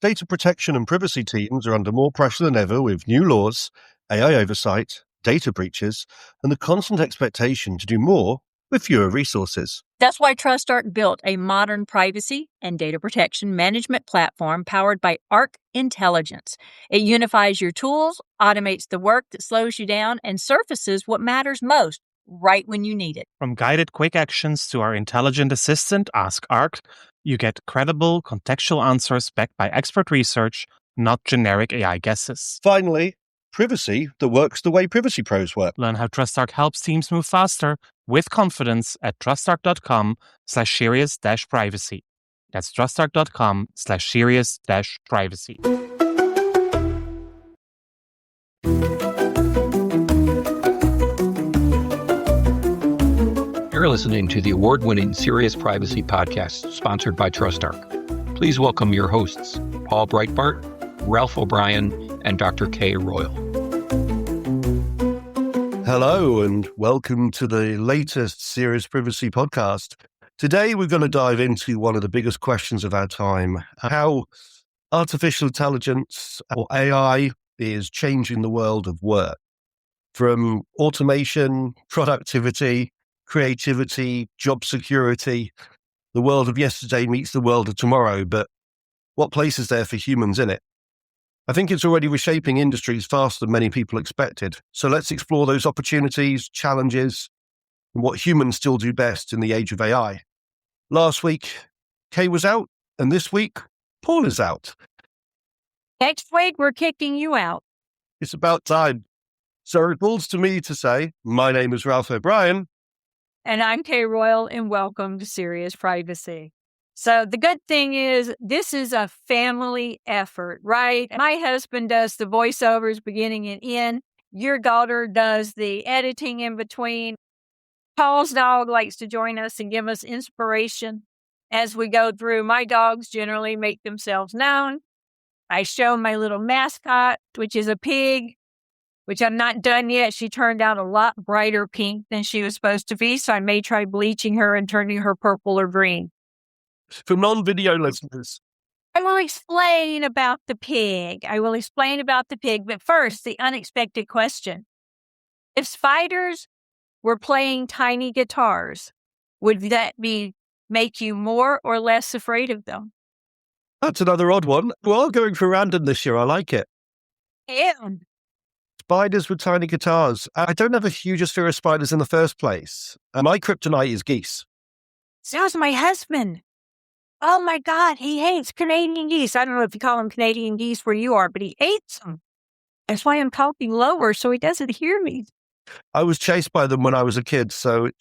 Data protection and privacy teams are under more pressure than ever with new laws, AI oversight, data breaches, and the constant expectation to do more with fewer resources. That's why TrustArc built a modern privacy and data protection management platform powered by Arc Intelligence. It unifies your tools, automates the work that slows you down, and surfaces what matters most right when you need it. From guided quick actions to our intelligent assistant, Ask Arc, you get credible, contextual answers backed by expert research, not generic AI guesses. Finally, privacy that works the way privacy pros work. Learn how TrustArc helps teams move faster with confidence at trustarc.com/serious-privacy. That's trustarc.com/serious-privacy. You're listening to the award-winning Serious Privacy podcast sponsored by TrustArc. Please welcome your hosts, Paul Breitbart, Ralph O'Brien, and Dr. Kay Royal. Hello, and welcome to the latest Serious Privacy podcast. Today, we're going to dive into one of the biggest questions of our time, how artificial intelligence or AI is changing the world of work. From automation, productivity, creativity, job security, the world of yesterday meets the world of tomorrow, but what place is there for humans in it? I think it's already reshaping industries faster than many people expected. So let's explore those opportunities, challenges, and what humans still do best in the age of AI. Last week, Kay was out, and this week, Paul is out. Next week, we're kicking you out. It's about time. So it falls to me to say, my name is Ralph O'Brien. And I'm Kay Royal, and welcome to Serious Privacy. So the good thing is this is a family effort, right? My husband does the voiceovers beginning and end. Your daughter does the editing in between. Paul's dog likes to join us and give us inspiration as we go through. My dogs generally make themselves known. I show my little mascot, which is a pig, which I'm not done yet. She turned out a lot brighter pink than she was supposed to be, so I may try bleaching her and turning her purple or green. For non-video listeners, I will explain about the pig. But first, the unexpected question. If spiders were playing tiny guitars, would that make you more or less afraid of them? that's another odd one. Well, going for random this year. I like it. And Spiders with tiny guitars. I don't have a huge fear of spiders in the first place. My kryptonite is geese. so's my husband. Oh my God, he hates Canadian geese. I don't know if you call them Canadian geese where you are, but he hates them. That's why I'm talking lower so he doesn't hear me. I was chased by them when I was a kid, so it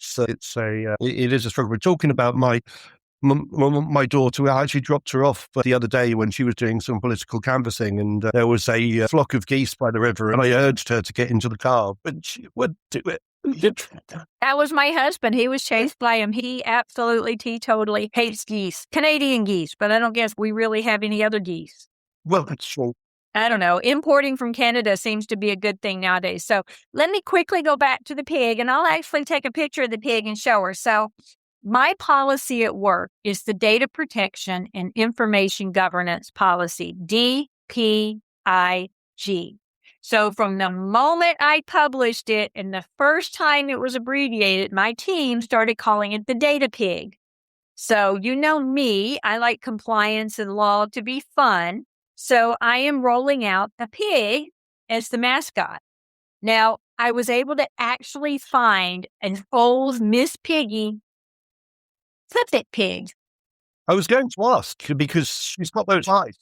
is a struggle. We're talking about my daughter. I actually dropped her off the other day when she was doing some political canvassing, and there was a flock of geese by the river, and I urged her to get into the car, but she wouldn't do it. That was my husband. He was chased by him. He absolutely, teetotally hates geese. Canadian geese, but I don't guess we really have any other geese. Well, that's true. I don't know. Importing from Canada seems to be a good thing nowadays. So let me quickly go back to the pig, and I'll actually take a picture of the pig and show her. So my policy at work is the Data Protection and Information Governance Policy, DPIG. So from the moment I published it and the first time it was abbreviated, my team started calling it the Data Pig. So you know me, I like compliance and law to be fun. So I am rolling out a pig as the mascot. Now, I was able to actually find an old Miss Piggy Flip-It pig. I was going to ask because she's got those eyes.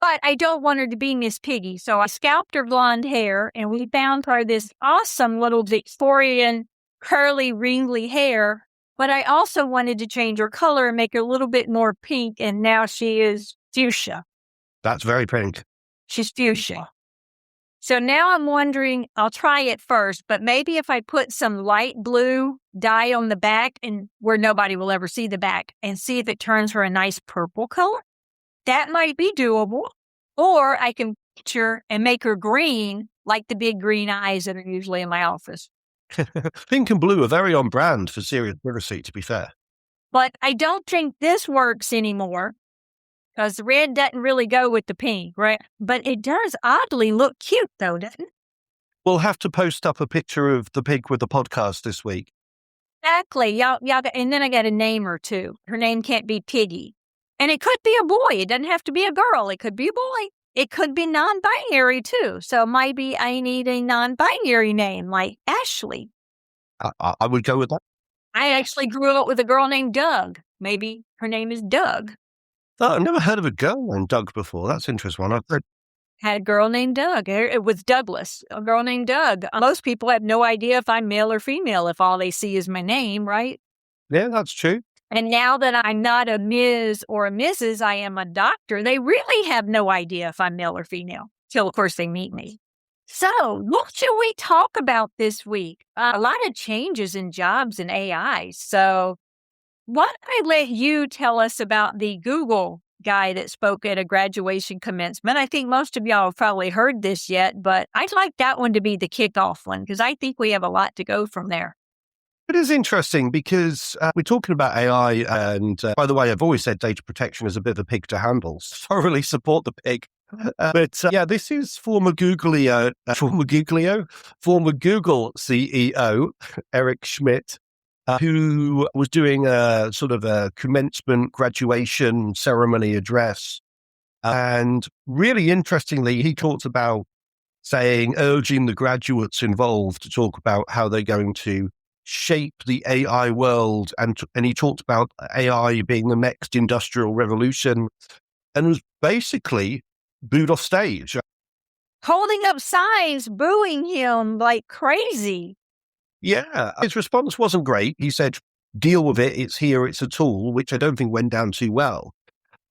But I don't want her to be Miss Piggy. So I scalped her blonde hair and we found her this awesome little Victorian curly, ringly hair. But I also wanted to change her color and make her a little bit more pink. And now she is fuchsia. That's very pink. She's fuchsia. So now I'm wondering, I'll try it first, but maybe if I put some light blue dye on the back and where nobody will ever see the back and see if it turns her a nice purple color. That might be doable. Or I can picture and make her green like the big green eyes that are usually in my office. Pink and blue are very on brand for serious privacy, to be fair. But I don't think this works anymore because the red doesn't really go with the pink, right? But it does oddly look cute, though, doesn't it? We'll have to post up a picture of the pig with the podcast this week. Exactly. Y'all, and then I got a name or two. Her name can't be Piggy. And it could be a boy. It doesn't have to be a girl. It could be a boy. It could be non-binary, too. So maybe I need a non-binary name like Ashley. I would go with that. I actually grew up with a girl named Doug. Maybe her name is Doug. Oh, I've never heard of a girl named Doug before. That's an interesting one. I've heard. Had a girl named Doug. It was Douglas, a girl named Doug. Most people have no idea if I'm male or female if all they see is my name, right? Yeah, that's true. And now that I'm not a Ms. or a Mrs., I am a doctor, they really have no idea if I'm male or female till, of course, they meet me. So what should we talk about this week? A lot of changes in jobs and AI. So why don't I let you tell us about the Google guy that spoke at a graduation commencement? I think most of y'all have probably heard this yet, but I'd like that one to be the kickoff one because I think we have a lot to go from there. It is interesting because we're talking about AI, and by the way, I've always said data protection is a bit of a pig to handle. So I really support the pig. But this is former Google CEO, Eric Schmidt, who was doing a sort of a commencement graduation ceremony address. And really interestingly, he talked about urging the graduates involved to talk about how they're going to shape the AI world. And he talked about AI being the next industrial revolution and was basically booed off stage. Holding up signs, booing him like crazy. Yeah, his response wasn't great. He said, deal with it. It's here. It's a tool, which I don't think went down too well.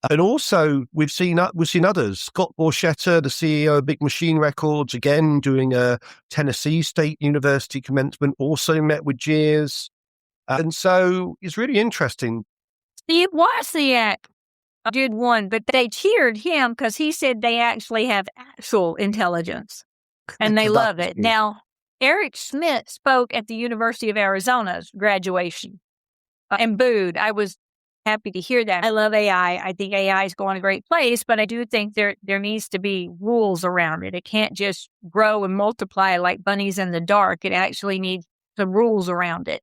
And also, we've seen others. Scott Borchetta, the CEO of Big Machine Records, again doing a Tennessee State University commencement, also met with jeers. And so it's really interesting. Steve Wozniak did one, but they cheered him because he said they actually have actual intelligence and they love it. Now, Eric Schmidt spoke at the University of Arizona's graduation and booed. I was happy to hear that. I love AI. I think AI is going a great place, but I do think there needs to be rules around it. It can't just grow and multiply like bunnies in the dark. It actually needs some rules around it.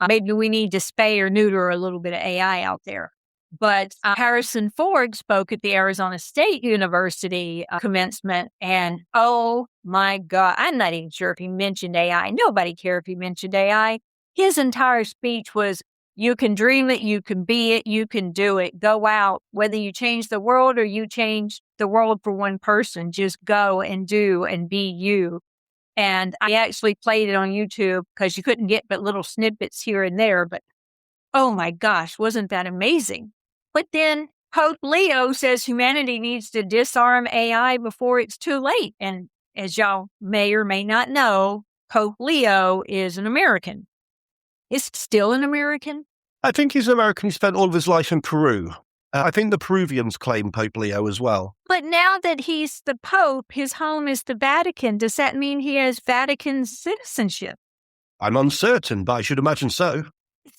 Maybe we need to spay or neuter a little bit of AI out there. But Harrison Ford spoke at the Arizona State University commencement, and oh my God, I'm not even sure if he mentioned AI. Nobody cared if he mentioned AI. His entire speech was, you can dream it, you can be it, you can do it. Go out. Whether you change the world or you change the world for one person, just go and do and be you. And I actually played it on YouTube because you couldn't get but little snippets here and there. But oh my gosh, wasn't that amazing? But then Pope Leo says humanity needs to disarm AI before it's too late. And as y'all may or may not know, Pope Leo is an American. Is still an American? I think he's an American. He spent all of his life in Peru. I think the Peruvians claim Pope Leo as well. But now that he's the Pope, his home is the Vatican. Does that mean he has Vatican citizenship? I'm uncertain, but I should imagine so.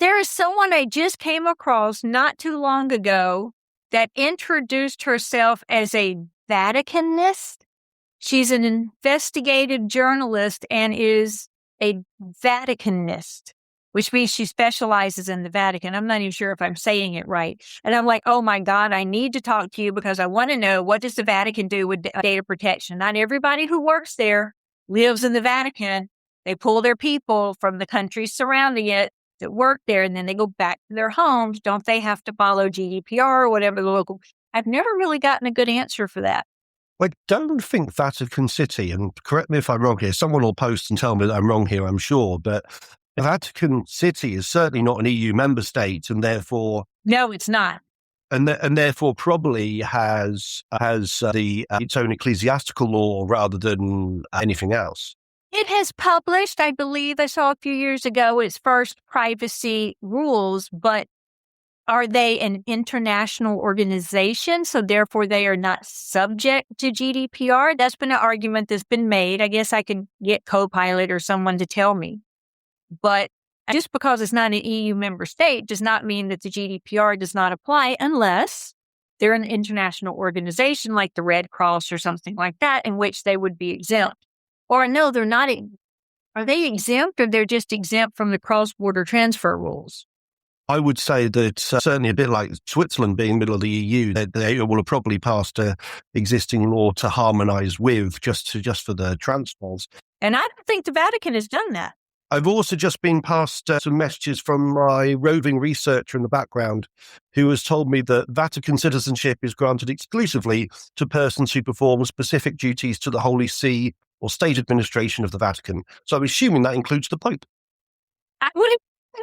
There is someone I just came across not too long ago that introduced herself as a Vaticanist. She's an investigative journalist and is a Vaticanist, which means she specializes in the Vatican. I'm not even sure if I'm saying it right. And I'm like, oh my God, I need to talk to you because I want to know, what does the Vatican do with data protection? Not everybody who works there lives in the Vatican. They pull their people from the countries surrounding it that work there, and then they go back to their homes. Don't they have to follow GDPR or whatever the local? I've never really gotten a good answer for that. I don't think Vatican City, and correct me if I'm wrong here, someone will post and tell me that I'm wrong here, I'm sure, but Vatican City is certainly not an EU member state, and therefore... No, it's not. And therefore probably has its own ecclesiastical law rather than anything else. It has published, I believe, I saw a few years ago, its first privacy rules, but are they an international organization? So therefore they are not subject to GDPR? That's been an argument that's been made. I guess I can get Copilot or someone to tell me. But just because it's not an EU member state does not mean that the GDPR does not apply unless they're an international organization like the Red Cross or something like that, in which they would be exempt. Or no, they're not. Are they exempt, or they're just exempt from the cross-border transfer rules? I would say that certainly a bit like Switzerland being middle of the EU, they will have probably passed a existing law to harmonise with just for the transfers. And I don't think the Vatican has done that. I've also just been passed some messages from my roving researcher in the background who has told me that Vatican citizenship is granted exclusively to persons who perform specific duties to the Holy See or state administration of the Vatican. So I'm assuming that includes the Pope. That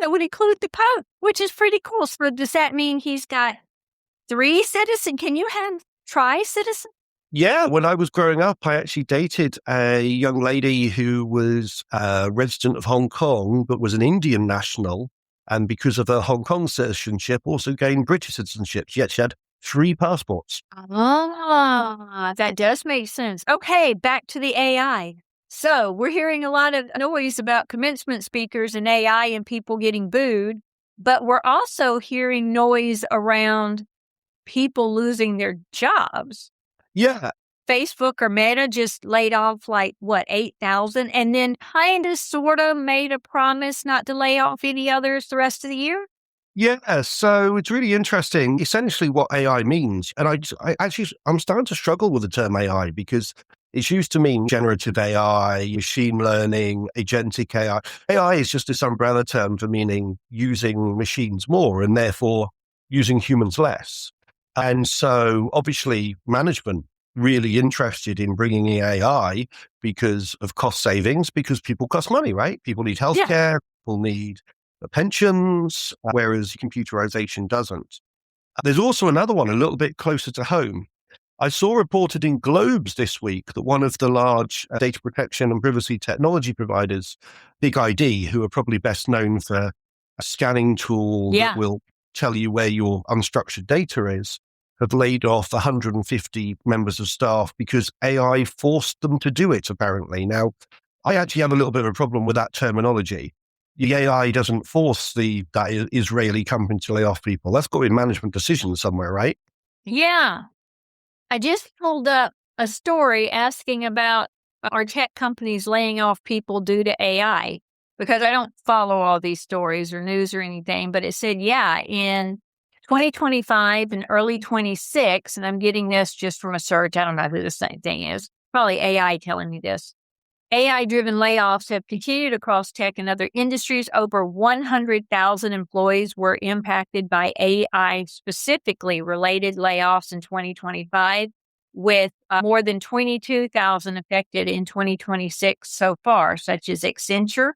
would include the Pope, which is pretty cool. So does that mean he's got 3 citizens? Can you have tri-citizen? Yeah, when I was growing up, I actually dated a young lady who was a resident of Hong Kong, but was an Indian national. And because of her Hong Kong citizenship, also gained British citizenship. Yet she had 3 passports. Ah, that does make sense. Okay, back to the AI. So we're hearing a lot of noise about commencement speakers and AI and people getting booed, but we're also hearing noise around people losing their jobs. Yeah. Facebook or Meta just laid off 8,000, and then kind of sort of made a promise not to lay off any others the rest of the year? Yeah, so it's really interesting, essentially what AI means. And I'm starting to struggle with the term AI because it's used to mean generative AI, machine learning, agentic AI. AI is just this umbrella term for meaning using machines more and therefore using humans less. And so obviously management really interested in bringing in AI because of cost savings, because people cost money, right? People need healthcare, people need pensions, whereas computerization doesn't. There's also another one a little bit closer to home. I saw reported in Globes this week that one of the large data protection and privacy technology providers, Big ID, who are probably best known for a scanning tool that will tell you where your unstructured data is, have laid off 150 members of staff because AI forced them to do it, apparently. Now, I actually have a little bit of a problem with that terminology. The AI doesn't force that Israeli company to lay off people. That's got to be a management decision somewhere, right? Yeah. I just pulled up a story asking about are tech companies laying off people due to AI? Because I don't follow all these stories or news or anything, but it said, in 2025 and early 26, and I'm getting this just from a search. I don't know who the same thing is. Probably AI telling me this. AI-driven layoffs have continued across tech and other industries. Over 100,000 employees were impacted by AI-specifically related layoffs in 2025, with more than 22,000 affected in 2026 so far, such as Accenture,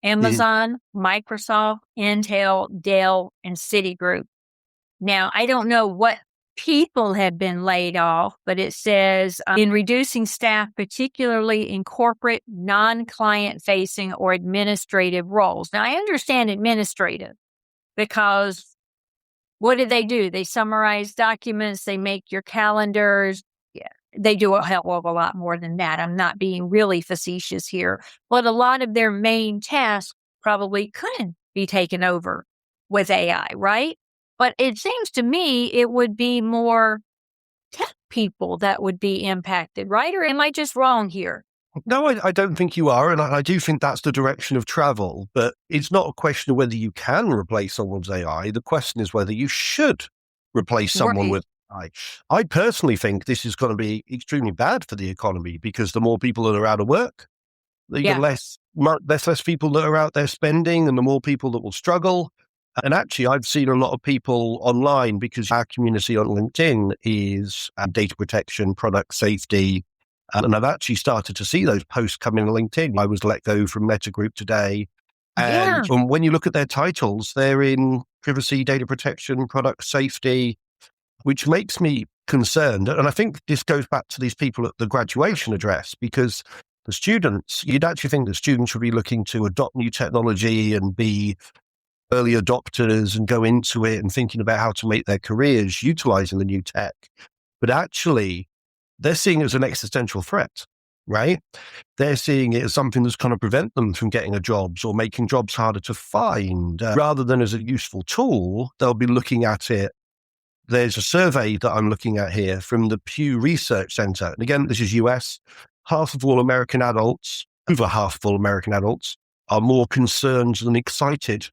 Amazon, Microsoft, Intel, Dell, and Citigroup. Now, I don't know what people have been laid off, but it says in reducing staff, particularly in corporate, non-client facing or administrative roles. Now, I understand administrative because what do? They summarize documents, they make your calendars. Yeah, they do a hell of a lot more than that. I'm not being really facetious here, but a lot of their main tasks probably couldn't be taken over with AI, right? But it seems to me it would be more tech people that would be impacted, right? Or am I just wrong here? No, I don't think you are. And I do think that's the direction of travel. But it's not a question of whether you can replace someone's AI. The question is whether you should replace someone with AI. I personally think this is going to be extremely bad for the economy because the more people that are out of work, the less people that are out there spending and the more people that will struggle. And actually, I've seen a lot of people online because our community on LinkedIn is data protection, product safety. And I've actually started to see those posts come in on LinkedIn. I was let go from Meta Group today. And when you look at their titles, they're in privacy, data protection, product safety, which makes me concerned. And I think this goes back to these people at the graduation address because the students, you'd actually think the students should be looking to adopt new technology and be early adopters and go into it and thinking about how to make their careers utilizing the new tech. But actually, they're seeing it as an existential threat, right? They're seeing it as something that's going to prevent them from getting a job or making jobs harder to find. Rather than as a useful tool, they'll be looking at it there's a survey that I'm looking at here from the Pew Research Center. And again, this is US. Half of all American adults, over half of all American adults, are more concerned than excited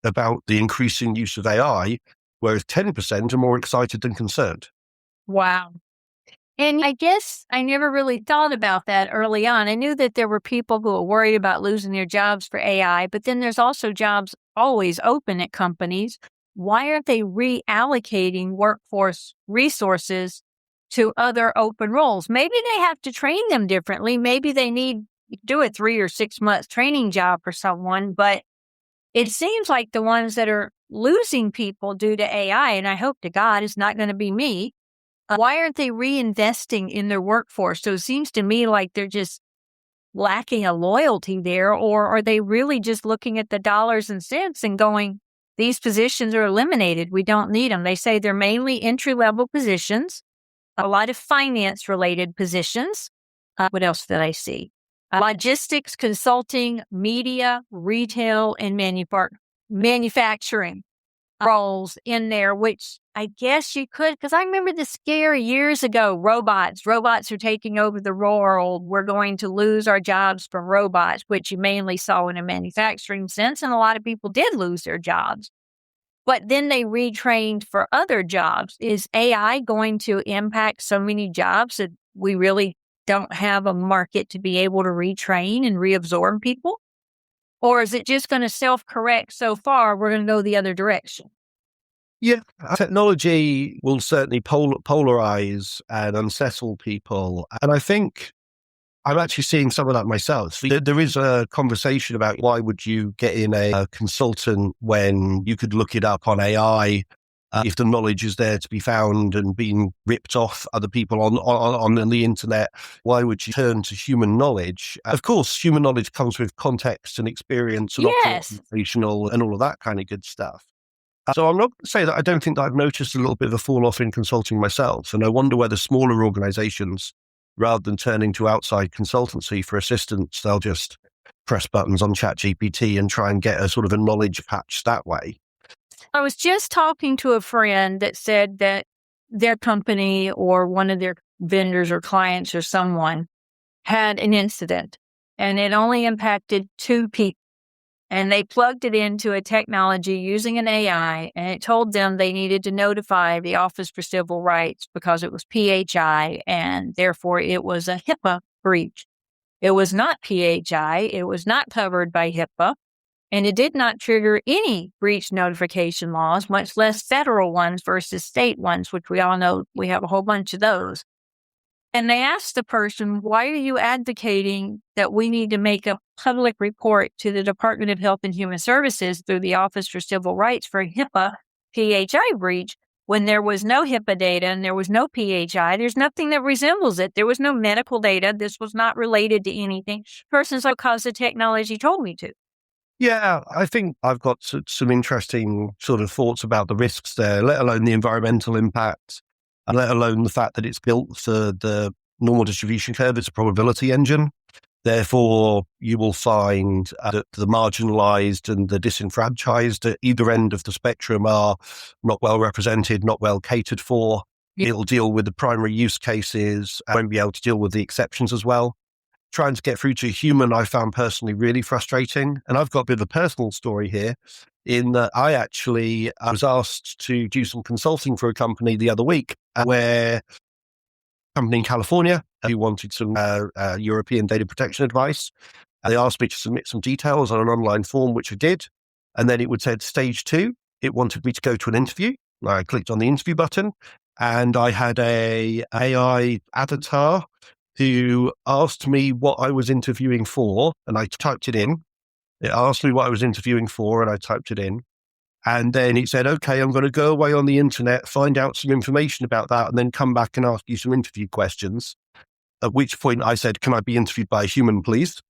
about the increasing use of AI, whereas 10% are more excited than concerned. Wow. And I guess I never really thought about that early on. I knew that there were people who were worried about losing their jobs for AI, but then there's also jobs always open at companies. Why aren't they reallocating workforce resources to other open roles? Maybe they have to train them differently. Maybe they need to do a 3 or 6 month training job for someone, but it seems like the ones that are losing people due to AI, and I hope to God it's not going to be me, why aren't they reinvesting in their workforce? So it seems to me like they're just lacking a loyalty there, or are they really just looking at the dollars and cents and going, these positions are eliminated. We don't need them. They say they're mainly entry-level positions, a lot of finance-related positions. What else did I see? Logistics, consulting, media, retail, and manufacturing roles in there, which I guess you could, because I remember the scare years ago, robots are taking over the world. We're going to lose our jobs from robots, which you mainly saw in a manufacturing sense. And a lot of people did lose their jobs, but then they retrained for other jobs. Is AI going to impact so many jobs that we really don't have a market to be able to retrain and reabsorb people? Or is it just going to self-correct so far, we're going to go the other direction? Yeah, technology will certainly polarize and unsettle people. And I think I'm actually seeing some of that myself. There is a conversation about why would you get in a consultant when you could look it up on AI if the knowledge is there to be found and being ripped off other people on the internet. Why would you turn to human knowledge? Of course, human knowledge comes with context and experience and observational and all of that kind of good stuff. So I'm not going to say that I don't think that I've noticed a little bit of a fall off in consulting myself. And I wonder whether smaller organizations, rather than turning to outside consultancy for assistance, they'll just press buttons on ChatGPT and try and get a sort of a knowledge patch that way. I was just talking to a friend that said that their company or one of their vendors or clients or someone had an incident and it only impacted 2 people. And they plugged it into a technology using an AI, and it told them they needed to notify the Office for Civil Rights because it was PHI, and therefore it was a HIPAA breach. It was not PHI. It was not covered by HIPAA, and it did not trigger any breach notification laws, much less federal ones versus state ones, which we all know we have a whole bunch of those. And they asked the person, why are you advocating that we need to make a public report to the Department of Health and Human Services through the Office for Civil Rights for HIPAA PHI breach when there was no HIPAA data and there was no PHI? There's nothing that resembles it. There was no medical data. This was not related to anything. Person's like, because the technology told me to. Yeah, I think I've got some interesting sort of thoughts about the risks there, let alone the environmental impact. And let alone the fact that it's built for the normal distribution curve. It's a probability engine. Therefore, you will find that the marginalized and the disenfranchised at either end of the spectrum are not well represented, not well catered for. Yeah. It'll deal with the primary use cases and won't be able to deal with the exceptions as well. Trying to get through to a human, I found personally really frustrating. And I've got a bit of a personal story here in that I was asked to do some consulting for a company the other week where a company in California who wanted some European data protection advice. They asked me to submit some details on an online form, which I did. And then it would say stage 2, it wanted me to go to an interview. I clicked on the interview button and I had a AI avatar who asked me what I was interviewing for, and I typed it in. It asked me what I was interviewing for, and I typed it in. And then it said, okay, I'm going to go away on the internet, find out some information about that, and then come back and ask you some interview questions. At which point I said, can I be interviewed by a human, please?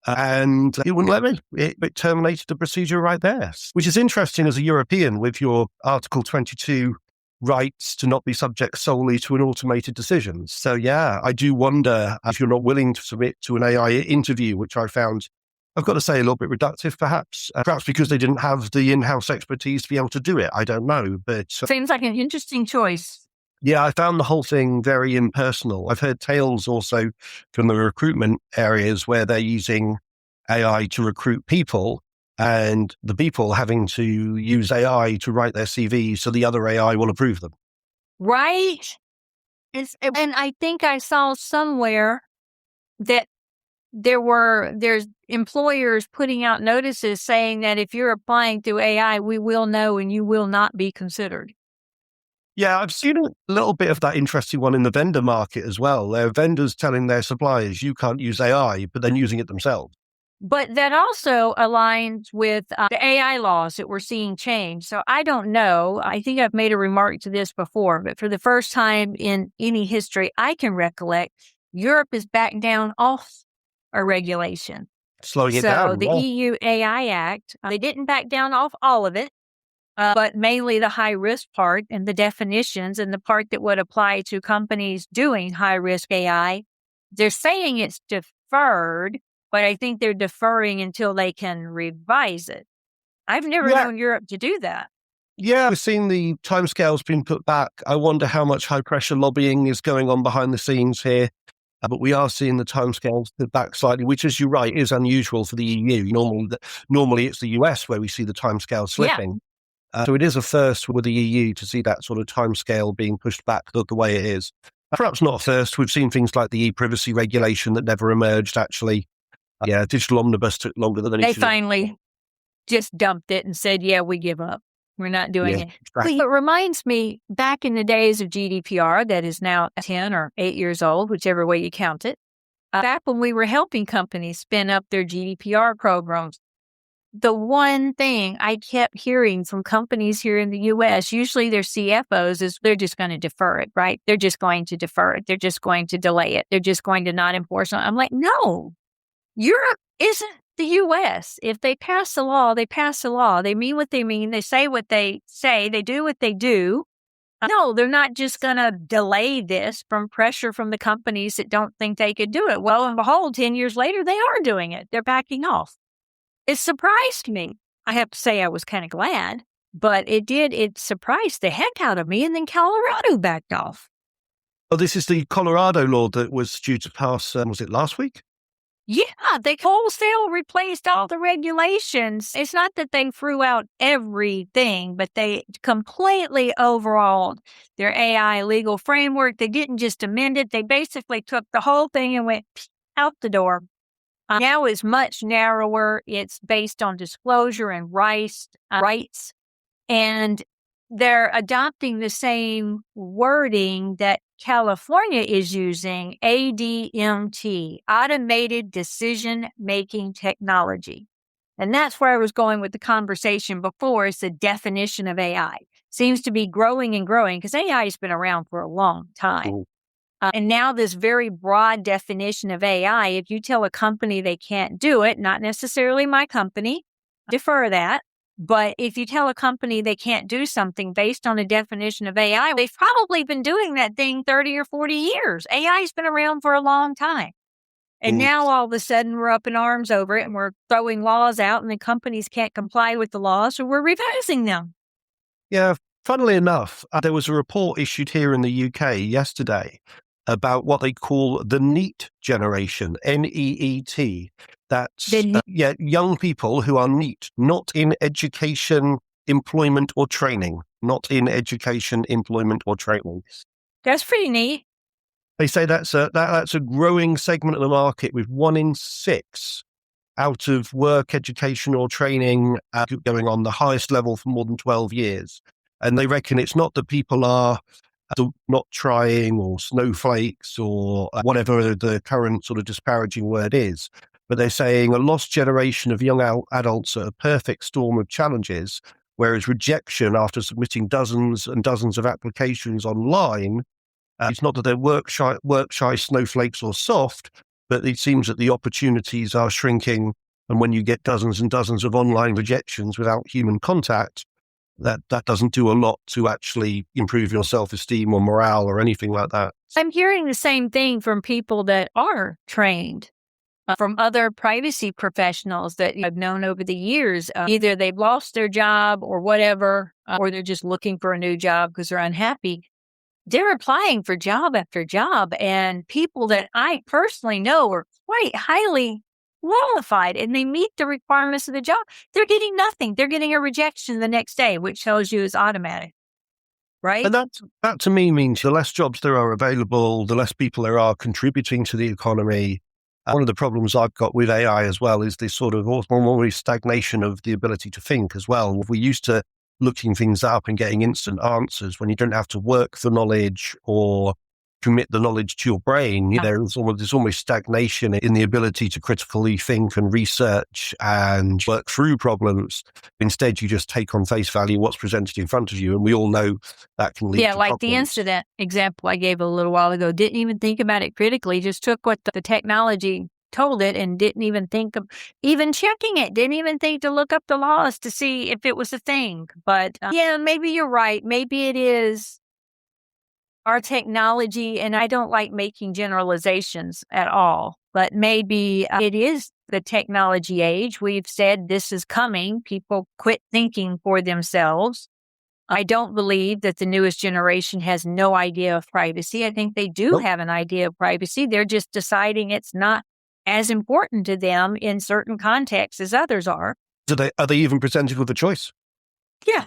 And it wouldn't let me. It terminated the procedure right there, which is interesting as a European with your Article 22 rights to not be subject solely to an automated decision. So yeah, I do wonder if you're not willing to submit to an AI interview, which I found I've got to say, a little bit reductive, perhaps. Perhaps because they didn't have the in-house expertise to be able to do it. I don't know. But Seems like an interesting choice. yeah, I found the whole thing very impersonal. I've heard tales also from the recruitment areas where they're using AI to recruit people and the people having to use AI to write their CVs so the other AI will approve them. Right? And I think I saw somewhere that there's employers putting out notices saying that if you're applying through AI, we will know and you will not be considered. Yeah, I've seen a little bit of that interesting one in the vendor market as well. There are vendors telling their suppliers, you can't use AI, but then using it themselves. But that also aligns with the AI laws that we're seeing change. So I don't know. I think I've made a remark to this before, but for the first time in any history I can recollect, Europe is back down off a regulation. Slowing it down. So the EU AI Act, they didn't back down off all of it, but mainly the high risk part and the definitions and the part that would apply to companies doing high risk AI. They're saying it's deferred, but I think they're deferring until they can revise it. I've never known Europe to do that. Yeah, we've seen the timescales being put back. I wonder how much high pressure lobbying is going on behind the scenes here. But we are seeing the timescales put back slightly, which, as you're right, is unusual for the EU. Normally it's the US where we see the timescale slipping. Yeah. So it is a first with the EU to see that sort of timescale being pushed back the way it is. Perhaps not a first. We've seen things like the e-privacy regulation that never emerged, actually. Yeah, Digital Omnibus took longer than they finally just dumped it and said, yeah, we give up. We're not doing it. Exactly. It reminds me back in the days of GDPR, that is now 10 or 8 years old, whichever way you count it. Back when we were helping companies spin up their GDPR programs, the one thing I kept hearing from companies here in the U.S., usually their CFOs, is they're just going to defer it, right? They're just going to defer it. They're just going to delay it. They're just going to not enforce it. I'm like, no, Europe isn't the U.S. If they pass the law, they pass the law. They mean what they mean. They say what they say. They do what they do. No, they're not just going to delay this from pressure from the companies that don't think they could do it. Well, and behold, 10 years later, they are doing it. They're backing off. It surprised me. I have to say I was kind of glad, but it surprised the heck out of me. And then Colorado backed off. Oh, this is the Colorado law that was due to pass, was it last week? Yeah, they wholesale replaced all the regulations. It's not that they threw out everything, but they completely overhauled their AI legal framework. They didn't just amend it. They basically took the whole thing and went out the door. Now it's much narrower. It's based on disclosure and rights. And they're adopting the same wording that California is using, ADMT, Automated Decision-Making Technology. And that's where I was going with the conversation before, is the definition of AI. Seems to be growing and growing because AI has been around for a long time. And now this very broad definition of AI, if you tell a company they can't do it, not necessarily my company, defer that. But if you tell a company they can't do something based on a definition of AI, they've probably been doing that thing 30 or 40 years. AI has been around for a long time. And now all of a sudden we're up in arms over it and we're throwing laws out and the companies can't comply with the laws, so we're revising them. Yeah, funnily enough, there was a report issued here in the UK yesterday about what they call the NEET generation, NEET. That's young people who are NEET, not in education, employment or training, not in education, employment or training. That's pretty neat. They say that's a growing segment of the market, with 1 in 6 out of work, education or training going on the highest level for more than 12 years. And they reckon it's not that people are not trying or snowflakes or whatever the current sort of disparaging word is, but they're saying a lost generation of young adults are a perfect storm of challenges, whereas rejection after submitting dozens and dozens of applications online, it's not that they're work shy snowflakes or soft, but it seems that the opportunities are shrinking. And when you get dozens and dozens of online rejections without human contact, that doesn't do a lot to actually improve your self-esteem or morale or anything like that. I'm hearing the same thing from people that are trained. from other privacy professionals that I've known over the years. Either they've lost their job or whatever, or they're just looking for a new job because they're unhappy. They're applying for job after job, and people that I personally know are quite highly qualified and they meet the requirements of the job. They're getting nothing. They're getting a rejection the next day, which tells you it's automatic, right? And that to me means the less jobs there are available, the less people there are contributing to the economy. One of the problems I've got with AI as well is this sort of almost stagnation of the ability to think as well. We're used to looking things up and getting instant answers when you don't have to work for knowledge or commit the knowledge to your brain. There's almost stagnation in the ability to critically think and research and work through problems. Instead, you just take on face value what's presented in front of you. And we all know that can lead to like problems. The incident example I gave a little while ago, didn't even think about it critically, just took what the technology told it and didn't even think of even checking it, didn't even think to look up the laws to see if it was a thing. But maybe you're right. Maybe it is our technology, and I don't like making generalizations at all, but maybe it is the technology age. We've said this is coming. People quit thinking for themselves. I don't believe that the newest generation has no idea of privacy. I think they do have an idea of privacy. They're just deciding it's not as important to them in certain contexts as others are. Are they even presented with a choice? Yeah.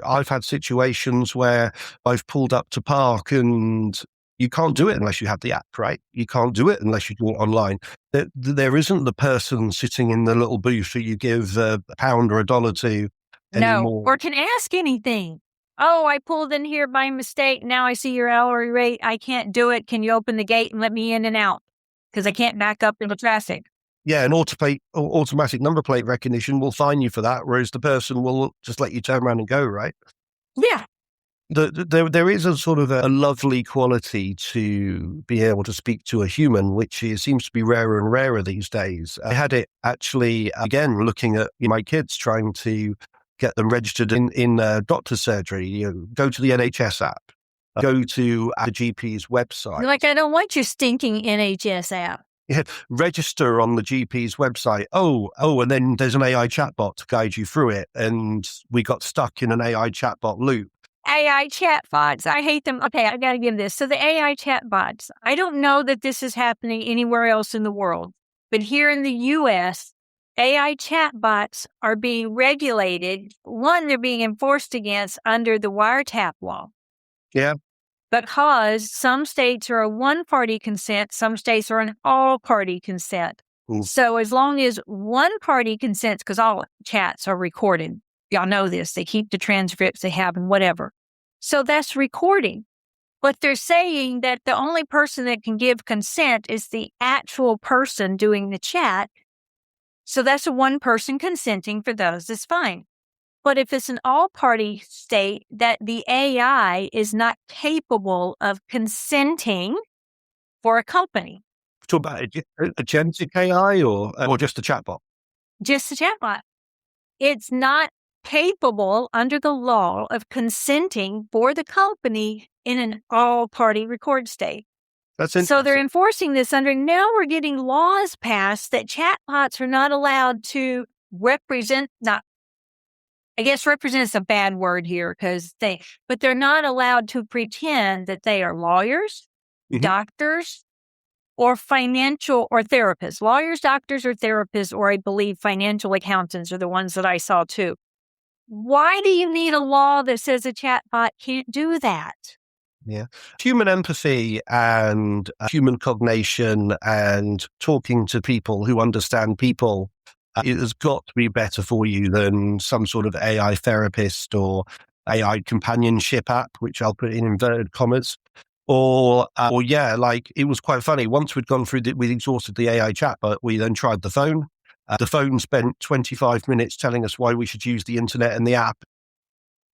I've had situations where I've pulled up to park and you can't do it unless you have the app, right? You can't do it unless you do it online. There isn't the person sitting in the little booth that you give a pound or $1 to anymore. No, or can ask anything. Oh, I pulled in here by mistake. Now I see your hourly rate. I can't do it. Can you open the gate and let me in and out? Because I can't back up into traffic. Yeah, and automatic number plate recognition will fine you for that, whereas the person will just let you turn around and go, right? Yeah. There is a sort of a lovely quality to be able to speak to a human, which seems to be rarer and rarer these days. I had it actually, again, looking at my kids, trying to get them registered in doctor's surgery. Go to the NHS app, go to the GP's website. You're like, I don't want your stinking NHS app. Yeah, register on the GP's website. Oh, and then there's an AI chatbot to guide you through it. And we got stuck in an AI chatbot loop. AI chatbots, I hate them. Okay, I got to give this. So the AI chatbots, I don't know that this is happening anywhere else in the world, but here in the U.S., AI chatbots are being regulated. One, they're being enforced against under the wiretap law. Yeah. Because some states are a one-party consent, some states are an all-party consent. So as long as one party consents, because all chats are recorded, y'all know this, they keep the transcripts they have and whatever. So that's recording. But they're saying that the only person that can give consent is the actual person doing the chat. So that's a one person consenting for those. That's fine. But if it's an all-party state, that the AI is not capable of consenting for a company. Talk about agentic AI or just a chatbot? Just a chatbot. It's not capable under the law of consenting for the company in an all-party record state. That's interesting. So they're enforcing this under, now we're getting laws passed that chatbots are not allowed to represent, I guess represent is a bad word here but they're not allowed to pretend that they are lawyers, doctors, or financial or therapists. Lawyers, doctors, or therapists, or I believe financial accountants are the ones that I saw too. Why do you need a law that says a chatbot can't do that? Yeah. Human empathy and human cognition and talking to people who understand people, it has got to be better for you than some sort of AI therapist or AI companionship app, which I'll put in inverted commas. Or it was quite funny. Once we'd gone through we'd exhausted the AI chat, but we then tried the phone. The phone spent 25 minutes telling us why we should use the internet and the app.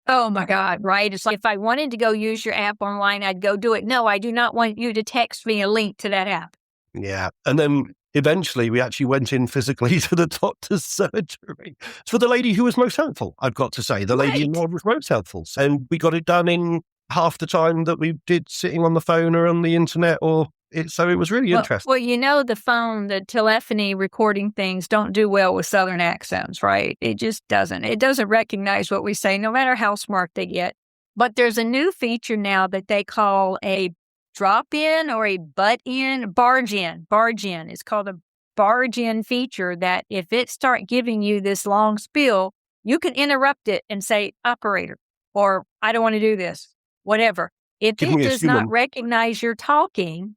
Oh my God, right? It's like if I wanted to go use your app online, I'd go do it. No, I do not want you to text me a link to that app. Yeah. And then eventually we actually went in physically to the doctor's surgery. It's for the lady who was most helpful, I've got to say. The lady in was most helpful. And we got it done in half the time that we did sitting on the phone or on the internet or So it was really interesting. Well, the telephony recording things don't do well with Southern accents, right? It just doesn't. It doesn't recognize what we say, no matter how smart they get. But there's a new feature now that they call a drop-in or a butt-in, barge-in. Barge-in. It's called a barge-in feature that if it start giving you this long spiel, you can interrupt it and say, operator, or I don't want to do this, whatever. If it does not recognize you're talking,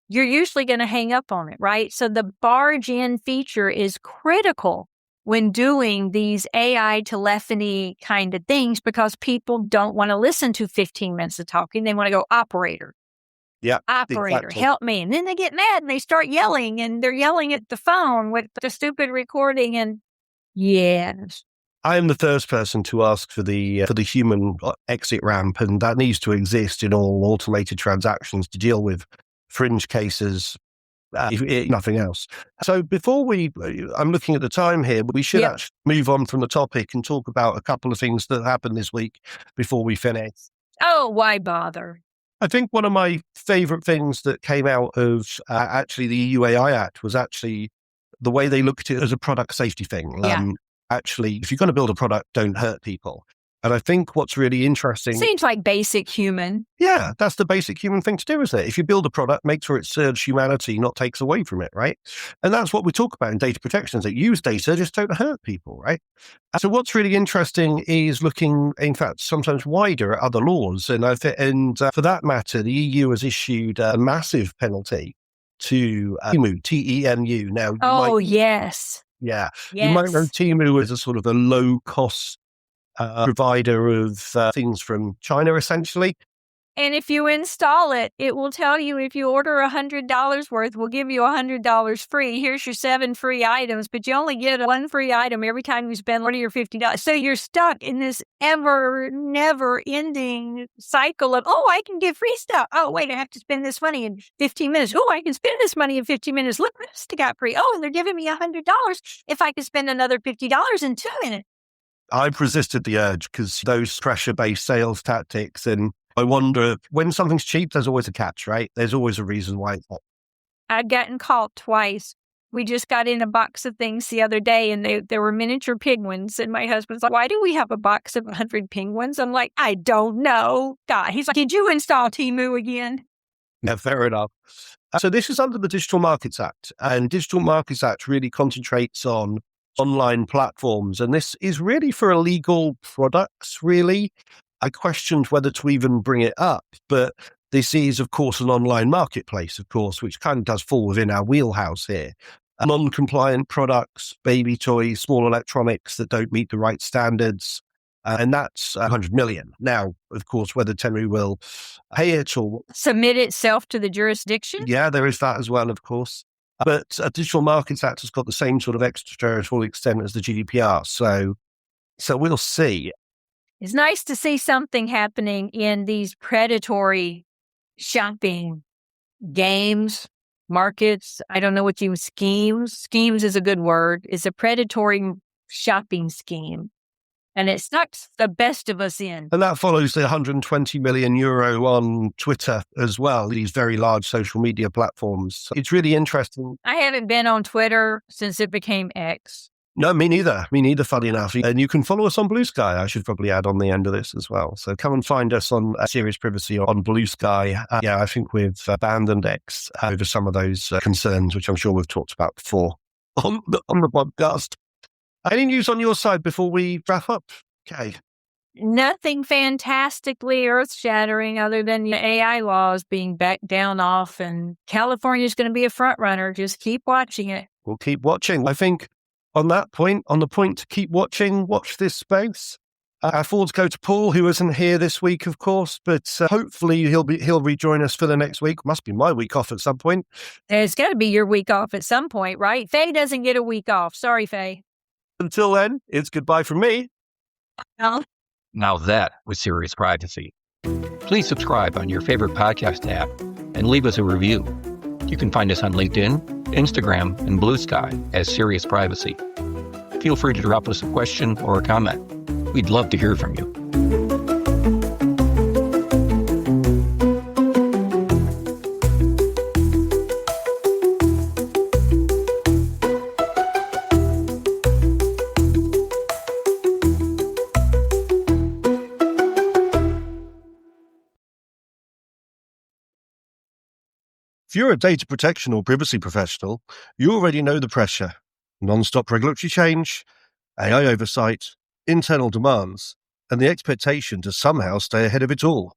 you're usually going to hang up on it, right? So the barge-in feature is critical when doing these AI telephony kind of things because people don't want to listen to 15 minutes of talking. They want to go, operator. Yeah. Operator, exactly. Help me. And then they get mad and they start yelling and they're yelling at the phone with the stupid recording. And yes. I am the first person to ask for the human exit ramp, and that needs to exist in all automated transactions to deal with fringe cases, if nothing else. So before I'm looking at the time here, we should actually move on from the topic and talk about a couple of things that happened this week before we finish. Oh, why bother? I think one of my favorite things that came out of actually the EU AI Act was actually the way they looked at it as a product safety thing. Actually, if you're going to build a product, don't hurt people. And I think what's really interesting... Seems like basic human. Yeah, that's the basic human thing to do, isn't it? If you build a product, make sure it serves humanity, not takes away from it, right? And that's what we talk about in data protection, is that use data, just don't hurt people, right? So what's really interesting is looking, in fact, sometimes wider at other laws. And for that matter, the EU has issued a massive penalty to TEMU. Now, yes. Yeah. Yes. You might know Temu as a sort of a low-cost provider of things from China, essentially. And if you install it, it will tell you if you order $100 worth, we'll give you $100 free. Here's your 7 free items, but you only get 1 free item every time you spend $40 or $50. So you're stuck in this never-ending cycle of, I can get free stuff. Oh, wait, I have to spend this money in 15 minutes. Oh, I can spend this money in 15 minutes. Look, this got free. Oh, and they're giving me $100 if I can spend another $50 in 2 minutes. I've resisted the urge because those pressure-based sales tactics, and I wonder, when something's cheap, there's always a catch, right? There's always a reason why it's not. I've gotten caught twice. We just got in a box of things the other day, and there were miniature penguins, and my husband's like, why do we have a box of 100 penguins? I'm like, I don't know. God, he's like, did you install Temu again? Yeah, fair enough. So this is under the Digital Markets Act, and Digital Markets Act really concentrates on online platforms, and this is really for illegal products, really. I questioned whether to even bring it up, but this is, of course, an online marketplace, of course, which kind of does fall within our wheelhouse here. Non-compliant products, baby toys, small electronics that don't meet the right standards, and that's 100 million. Now, of course, whether Temu will pay it or... submit itself to the jurisdiction? Yeah, there is that as well, of course. But a Digital Markets Act has got the same sort of extraterritorial extent as the GDPR. So we'll see. It's nice to see something happening in these predatory shopping games, markets. I don't know what schemes. Schemes is a good word. It's a predatory shopping scheme. And it sucks the best of us in. And that follows the 120 million euro on Twitter as well, these very large social media platforms. So it's really interesting. I haven't been on Twitter since it became X. No, me neither. Me neither, funny enough. And you can follow us on Blue Sky. I should probably add on the end of this as well. So come and find us on Serious Privacy on Blue Sky. I think we've abandoned X over some of those concerns, which I'm sure we've talked about before on the podcast. Any news on your side before we wrap up? Okay. Nothing fantastically earth-shattering other than the AI laws being backed down off, and California's going to be a front runner. Just keep watching it. We'll keep watching. I think on the point to keep watching, watch this space. Our thoughts go to Paul, who isn't here this week, of course, but hopefully he'll rejoin us for the next week. Must be my week off at some point. It's got to be your week off at some point, right? Faye doesn't get a week off. Sorry, Faye. Until then, it's goodbye from me. Now that was Serious Privacy. Please subscribe on your favorite podcast app and leave us a review. You can find us on LinkedIn, Instagram, and Blue Sky as Serious Privacy. Feel free to drop us a question or a comment. We'd love to hear from you. If you're a data protection or privacy professional, you already know the pressure. Non-stop regulatory change, AI oversight, internal demands, and the expectation to somehow stay ahead of it all.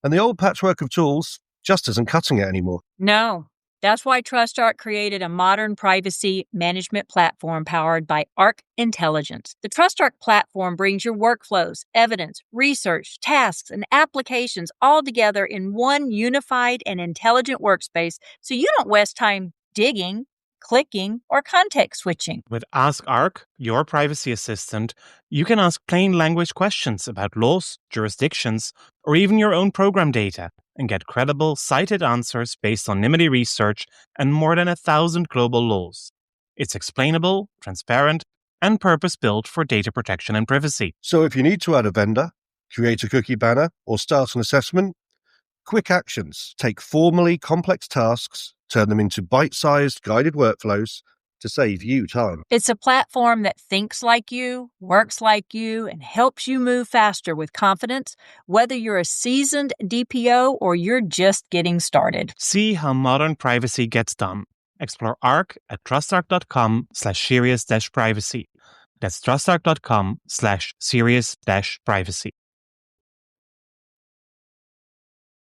And the old patchwork of tools just isn't cutting it anymore. No. That's why TrustArc created a modern privacy management platform powered by Arc Intelligence. The TrustArc platform brings your workflows, evidence, research, tasks, and applications all together in one unified and intelligent workspace so you don't waste time digging, clicking, or context switching. With Ask Arc, your privacy assistant, you can ask plain language questions about laws, jurisdictions, or even your own program data and get credible, cited answers based on NIMBY research and more than 1,000 global laws. It's explainable, transparent, and purpose-built for data protection and privacy. So if you need to add a vendor, create a cookie banner, or start an assessment, quick actions take formally complex tasks, turn them into bite-sized guided workflows to save you time. It's a platform that thinks like you, works like you, and helps you move faster with confidence, whether you're a seasoned DPO or you're just getting started. See how modern privacy gets done. Explore Arc at trustarc.com/serious-privacy. That's trustarc.com/serious-privacy.